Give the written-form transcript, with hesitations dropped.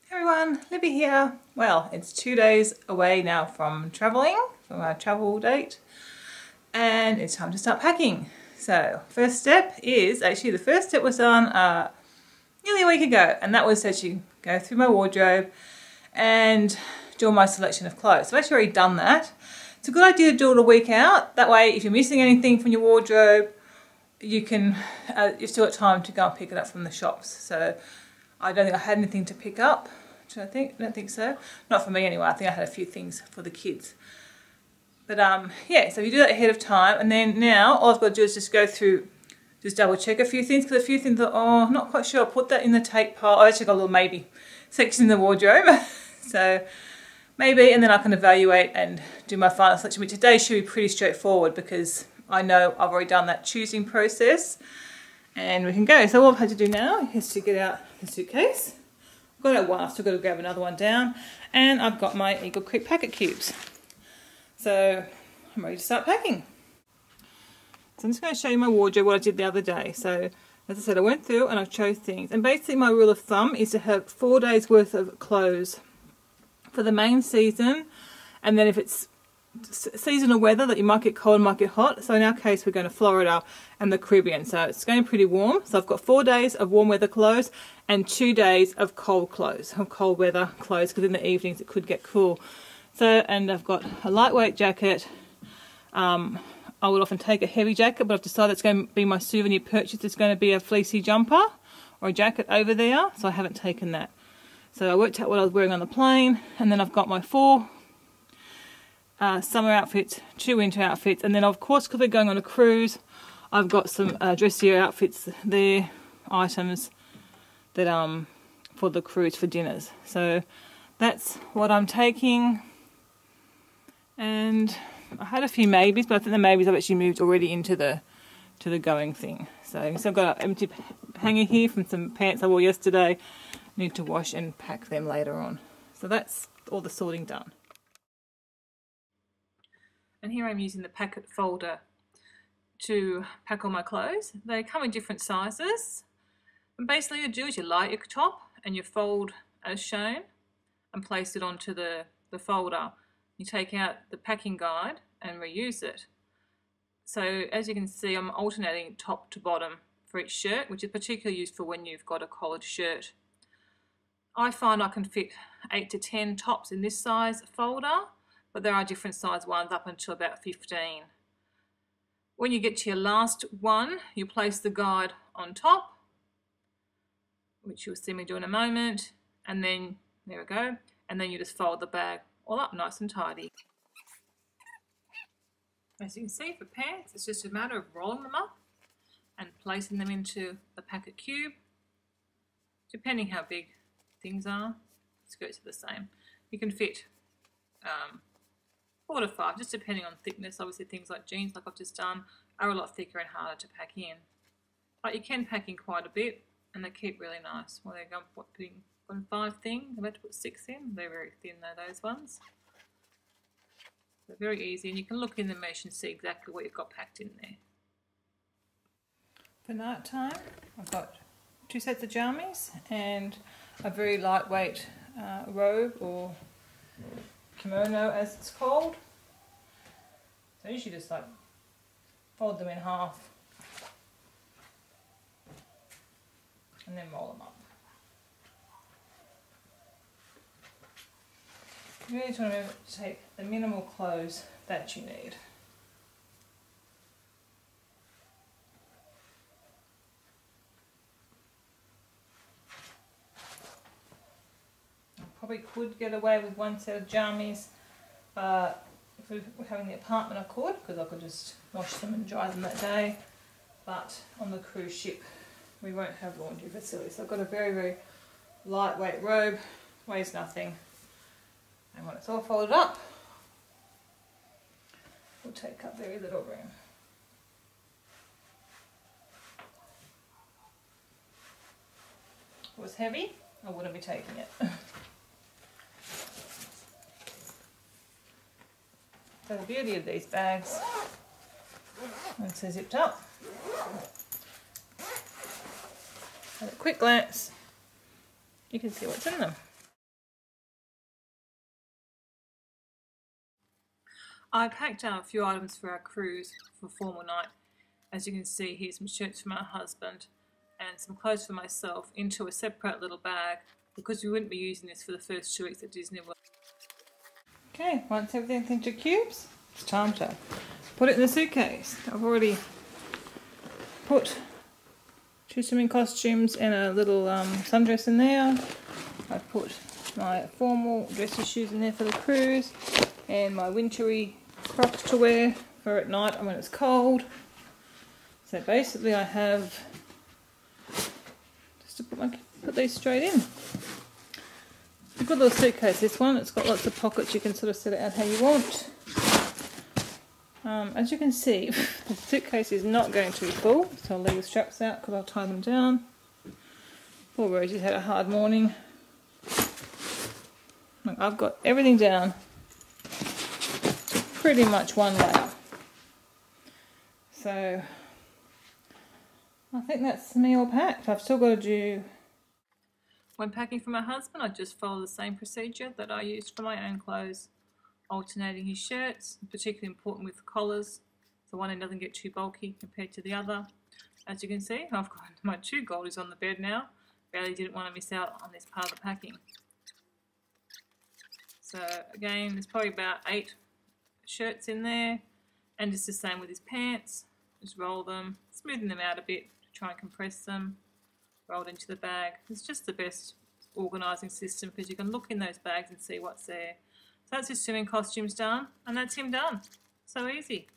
Everyone, Libby here. Well, it's 2 days away now from travelling, from our travel date, and it's time to start packing. So, first step is, actually the first step was done nearly a week ago, and that was actually go through my wardrobe and do my selection of clothes. So I've actually already done that. It's a good idea to do it a week out. That way, if you're missing anything from your wardrobe, you can, you've still got time to go and pick it up from the shops. So I don't think I had anything to pick up. I don't think so. Not for me anyway. I think I had a few things for the kids. But yeah, so you do that ahead of time, and then now all I've got to do is just go through, just double check a few things, because a few things that, I'm not quite sure. I'll put that in the take pile. I actually got a little maybe section in the wardrobe. So maybe, and then I can evaluate and do my final selection, which today should be pretty straightforward because I know I've already done that choosing process, and we can go. So all I've had to do now is to get out the suitcase. I've got out one, I've still got to grab another one down, and I've got my Eagle Creek packet cubes. So I'm ready to start packing. So I'm just going to show you my wardrobe, what I did the other day. So as I said, I went through and I chose things, and basically my rule of thumb is to have 4 days worth of clothes for the main season, and then if it's seasonal weather that you might get cold, might get hot. So in our case we're going to Florida and the Caribbean, so it's going pretty warm. So I've got 4 days of warm weather clothes and 2 days of cold clothes, of cold weather clothes, because in the evenings it could get cool. So, and I've got a lightweight jacket. I would often take a heavy jacket, but I've decided it's going to be my souvenir purchase. It's going to be a fleecy jumper or a jacket over there, so I haven't taken that. So I worked out what I was wearing on the plane, and then I've got my 4 summer outfits, 2 winter outfits, and then of course because we're going on a cruise, I've got some dressier outfits there, items that for the cruise for dinners. So that's what I'm taking, and I had a few maybes, but I think the maybes I've actually moved already into the going thing. So I've got an empty hanger here from some pants I wore yesterday. Need to wash and pack them later on. So that's all the sorting done. And here I'm using the packet folder to pack all my clothes. They come in different sizes. And basically what you do is you light your top and you fold as shown and place it onto the folder. You take out the packing guide and reuse it. So as you can see, I'm alternating top to bottom for each shirt, which is particularly useful when you've got a collared shirt. I find I can fit 8 to 10 tops in this size folder, but there are different size ones up until about 15. When you get to your last one, you place the guide on top, which you'll see me do in a moment, and then, there we go, and then you just fold the bag all up nice and tidy. As you can see, for pants, it's just a matter of rolling them up and placing them into the packet cube, depending how big things are. Skirts are the same. You can fit 4 to 5, just depending on thickness. Obviously things like jeans, like I've just done, are a lot thicker and harder to pack in. But you can pack in quite a bit, and they keep really nice. Well, they're going putting 5 things. I'm about to put 6 in. They're very thin though, those ones. They're very easy, and you can look in the mesh and see exactly what you've got packed in there. For night time, I've got 2 sets of jammies and a very lightweight robe, or kimono as it's called. So I usually just like fold them in half and then roll them up. You really just want to remember to take the minimal clothes that you need. Probably could get away with 1 set of jammies, but if we were having the apartment I could, because I could just wash them and dry them that day. But on the cruise ship we won't have laundry facilities. So I've got a very, very lightweight robe, weighs nothing, and when it's all folded up, will take up very little room. If it was heavy, I wouldn't be taking it. So the beauty of these bags, once they're zipped up, at a quick glance, you can see what's in them. I packed a few items for our cruise for formal night. As you can see, here's some shirts for my husband and some clothes for myself into a separate little bag because we wouldn't be using this for the first 2 weeks at Disneyworld. Okay, once everything's into cubes, it's time to put it in the suitcase. I've already put 2 swimming costumes and a little sundress in there. I've put my formal dressy shoes in there for the cruise and my wintry Crocs to wear for at night and when it's cold. So basically I have just to put these straight in. A good little suitcase, this one. It's got lots of pockets. You can sort of set it out how you want. As you can see, the suitcase is not going to be full, so I'll leave the straps out because I'll tie them down. Poor Rosie's had a hard morning. Look, I've got everything down to pretty much one layer. So I think that's me all packed. I've still got to do... When packing for my husband, I just follow the same procedure that I used for my own clothes. Alternating his shirts, particularly important with collars, so one end doesn't get too bulky compared to the other. As you can see, I've got my 2 goldies on the bed now. Really didn't want to miss out on this part of the packing. So again, there's probably about 8 shirts in there, and just the same with his pants. Just roll them, smoothing them out a bit to try and compress them. Rolled into the bag. It's just the best organising system because you can look in those bags and see what's there. So that's his swimming costumes done, and that's him done. So easy.